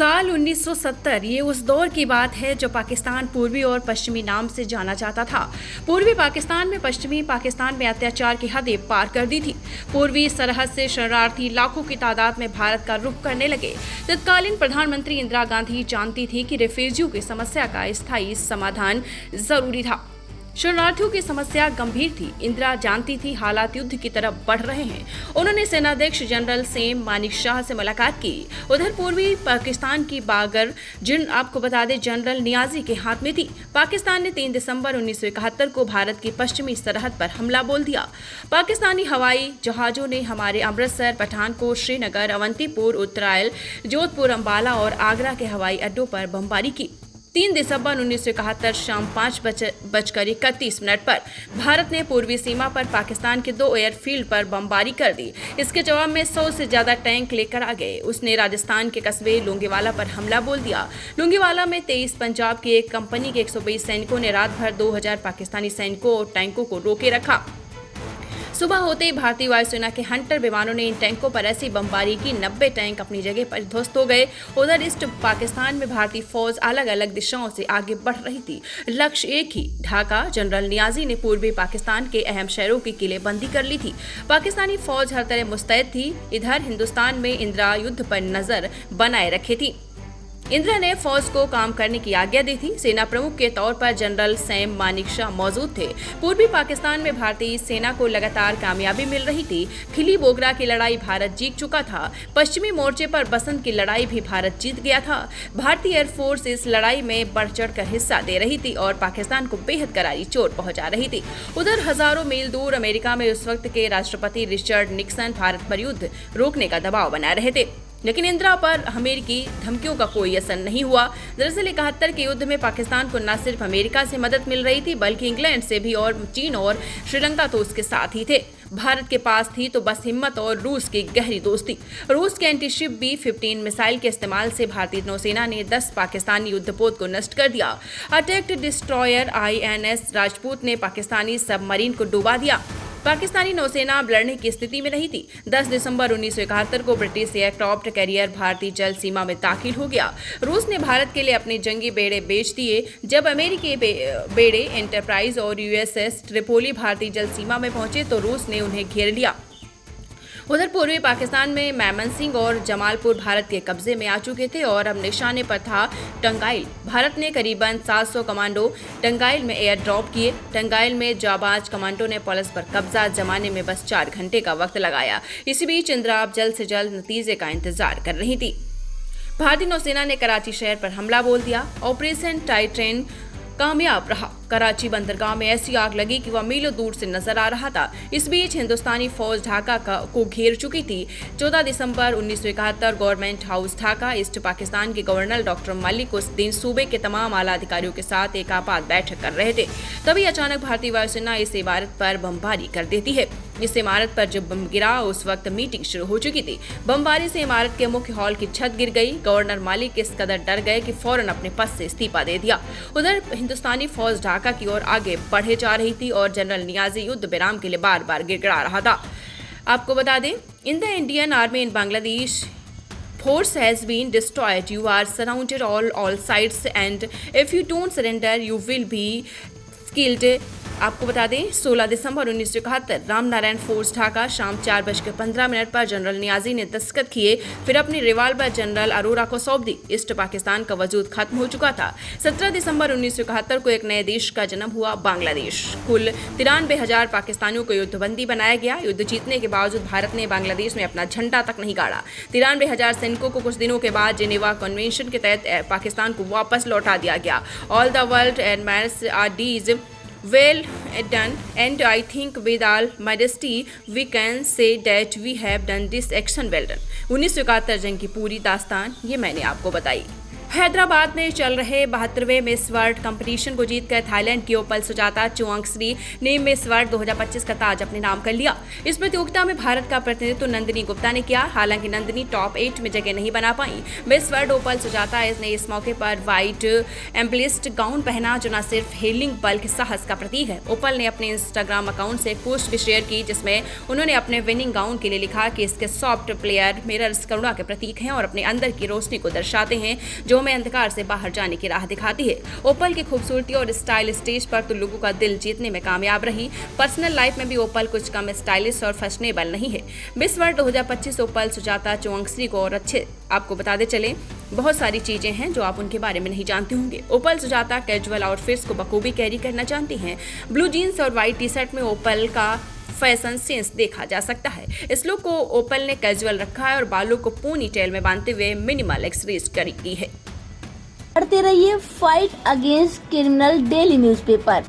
साल 1970 ये उस दौर की बात है जब पाकिस्तान पूर्वी और पश्चिमी नाम से जाना जाता था। पूर्वी पाकिस्तान में पश्चिमी पाकिस्तान में अत्याचार की हदें पार कर दी थी। पूर्वी सरहद से शरणार्थी लाखों की तादाद में भारत का रुख करने लगे। तत्कालीन प्रधानमंत्री इंदिरा गांधी जानती थी कि रिफ्यूजियों की समस्या का स्थायी समाधान जरूरी था। शरणार्थियों की समस्या गंभीर थी। इंदिरा जानती थी हालात युद्ध की तरफ बढ़ रहे हैं। उन्होंने सेनाध्यक्ष जनरल सेम मानेकशॉ से मुलाकात की। उधर पूर्वी पाकिस्तान की बागर जिन आपको बता दें जनरल नियाजी के हाथ में थी। पाकिस्तान ने 3 दिसंबर 1971 को भारत की पश्चिमी सरहद पर हमला बोल दिया। पाकिस्तानी हवाई जहाजों ने हमारे अमृतसर, पठानकोट, श्रीनगर, अवंतीपुर, उत्तरायल, जोधपुर, अंबाला और आगरा के हवाई अड्डों पर बमबारी की। 3 दिसंबर 1971 शाम 5:31 पर भारत ने पूर्वी सीमा पर पाकिस्तान के 2 एयरफील्ड पर बमबारी कर दी। इसके जवाब में 100 से ज्यादा टैंक लेकर आ गए। उसने राजस्थान के कस्बे लोंगेवाला पर हमला बोल दिया। लोंगेवाला में 23 पंजाब की एक कंपनी के 120 सैनिकों ने रात भर 2000 पाकिस्तानी सैनिकों और टैंकों को रोके रखा। सुबह होते ही भारतीय वायुसेना के हंटर विमानों ने इन टैंकों पर ऐसी बमबारी की 90 टैंक अपनी जगह पर ध्वस्त हो गए। उधर ईस्ट पाकिस्तान में भारतीय फौज अलग अलग दिशाओं से आगे बढ़ रही थी। लक्ष्य एक ही, ढाका। जनरल नियाजी ने पूर्वी पाकिस्तान के अहम शहरों की किलेबंदी कर ली थी। पाकिस्तानी फौज हर तरह मुस्तैद थी। इधर हिंदुस्तान में इंदिरा युद्ध पर नजर बनाए रखे थी। इंदिरा ने फौज को काम करने की आज्ञा दी थी। सेना प्रमुख के तौर पर जनरल सैम मानेकशॉ मौजूद थे। पूर्वी पाकिस्तान में भारतीय सेना को लगातार कामयाबी मिल रही थी। खिली बोगरा की लड़ाई भारत जीत चुका था। पश्चिमी मोर्चे पर बसंत की लड़ाई भी भारत जीत गया था। भारतीय एयरफोर्स इस लड़ाई में बढ़ चढ़कर हिस्सा दे रही थी और पाकिस्तान को बेहद करारी चोट पहुंचा रही थी। उधर हजारों मील दूर अमेरिका में उस वक्त के राष्ट्रपति रिचर्ड निक्सन भारत पर युद्ध रोकने का दबाव बना रहे थे, लेकिन इंदिरा पर अमेरिकी धमकियों का कोई असर नहीं हुआ। दरअसल 71 के युद्ध में पाकिस्तान को न सिर्फ अमेरिका से मदद मिल रही थी बल्कि इंग्लैंड से भी, और चीन और श्रीलंका तो उसके साथ ही थे। भारत के पास थी तो बस हिम्मत और रूस की गहरी दोस्ती। रूस के एंटीशिप B-15 मिसाइल के इस्तेमाल से भारतीय नौसेना ने 10 पाकिस्तानी युद्धपोत को नष्ट कर दिया। अटैक्ड डिस्ट्रॉयर INS राजपूत ने पाकिस्तानी सबमरीन को डुबा दिया। पाकिस्तानी नौसेना अब लड़ने की स्थिति में नहीं थी। 10 दिसंबर 1971 को ब्रिटिश एयरक्राफ्ट कैरियर भारतीय जल सीमा में दाखिल हो गया। रूस ने भारत के लिए अपने जंगी बेड़े बेच दिए। जब अमेरिकी बेड़े एंटरप्राइज और USS ट्रिपोली भारतीय जल सीमा में पहुंचे तो रूस ने उन्हें घेर लिया। उधर पूर्वी पाकिस्तान में मैमनसिंह और जमालपुर भारत के कब्जे में आ चुके थे और अब निशाने पर था टंगाइल। भारत ने करीबन 700 कमांडो टंगाइल में एयर ड्रॉप किए। टंगाइल में जाबाज कमांडो ने पुलिस पर कब्जा जमाने में बस 4 घंटे का वक्त लगाया। इसी बीच इंदिरा अब जल्द से जल्द नतीजे का इंतजार कर रही थी। भारतीय नौसेना ने कराची शहर पर हमला बोल दिया। ऑपरेशन टाइटेन कामयाब रहा। कराची बंदरगाह में ऐसी आग लगी कि वह मीलों दूर से नजर आ रहा था। इस बीच हिंदुस्तानी फौज ढाका को घेर चुकी थी। 14 दिसंबर 1971 government house Dhaka. East Pakistan के गवर्नर डॉक्टर मलिक उस दिन सूबे के तमाम आला अधिकारियों के साथ एक आपात बैठक कर रहे थे। तभी अचानक भारतीय वायुसेना इस इमारत पर बमबारी कर देती है। इस इमारत पर जब बम गिरा उस वक्त मीटिंग शुरू हो चुकी थी। बमबारी से इमारत के मुख्य हॉल की छत गिर गई। गवर्नर मलिक इस कदर डर गए कि फौरन अपने पद से इस्तीफा दे दिया। उधर हिंदुस्तानी फौज ढाका की ओर आगे बढ़े जा रही थी और जनरल नियाजी युद्ध विराम के लिए बार बार गिड़गिड़ा रहा था। आपको बता दें, in the Indian army in Bangladesh force has been destroyed. You are surrounded all sides and if you don't surrender you will be killed. आपको बता दें 16 दिसंबर 1971 रामनारायण फोर्स ढाका। शाम 4:15 पर जनरल नियाजी ने दस्तखत किए, फिर अपनी रिवाल्वर जनरल अरोरा को सौंप दी। ईस्ट पाकिस्तान का वजूद खत्म हो चुका था। 17 दिसंबर 1971 को एक नए देश का जन्म हुआ, बांग्लादेश। कुल 93,000 पाकिस्तानियों को युद्धबंदी बनाया गया। युद्ध जीतने के बावजूद भारत ने बांग्लादेश में अपना झंडा तक नहीं गाड़ा। 93,000 सैनिकों को कुछ दिनों के बाद जेनेवा कन्वेंशन के तहत पाकिस्तान को वापस लौटा दिया गया। All the world admires our deeds well done and I think with all modesty we can say that we have done this action well done। 1971 जंग की पूरी दास्तान ये मैंने आपको बताई। हैदराबाद में चल रहे 72वें मिस वर्ल्ड कंपटीशन को जीतकर थाईलैंड की ओपल सुजाता चुआंगश्री ने मिस वर्ल्ड 2025 का ताज अपने नाम कर लिया। इस प्रतियोगिता में भारत का प्रतिनिधित्व नंदिनी गुप्ता ने किया। हालांकि नंदिनी टॉप 8 में जगह नहीं बना पाई। मिस वर्ल्ड ओपल सुजाता ने इस मौके पर व्हाइट एम्ब्लिस्ड गाउन पहना, जो न सिर्फ हीलिंग बल्कि साहस का प्रतीक है। ओपल ने अपने इंस्टाग्राम अकाउंट से एक पोस्ट भी शेयर की, जिसमें उन्होंने अपने विनिंग गाउन के लिए लिखा कि इसके सॉफ्ट प्लेयर मिरर्स करुणा के प्रतीक हैं और अपने अंदर की रोशनी को दर्शाते हैं, जो में अंधकार से बाहर जाने की राह दिखाती है। ओपल की खूबसूरती और स्टाइल स्टेज पर तो लोगों का दिल जीतने में कामयाब रही। पर्सनल लाइफ में भी ओपल कुछ कम स्टाइलिश और फैशनेबल नहीं है। मिस वर्ल्ड 2025 ओपल सुजाता चुआंगश्री को और अच्छे आपको बताते चले, बहुत सारी चीजें हैं जो आप उनके बारे में नहीं जानते होंगे। ओपल सुजाता कैजुअल आउटफिट्स को बखूबी कैरी करना जानती हैं। ब्लू जीन्स और व्हाइट टी शर्ट में ओपल का फैशन सेंस देखा जा सकता है। इस लुक को ओपल ने कैजुअल रखा है और बालों को पोनी टेल में बांधते हुए मिनिमल एक्सेसरीज की है। पढ़ते रहिए fight against criminal daily newspaper.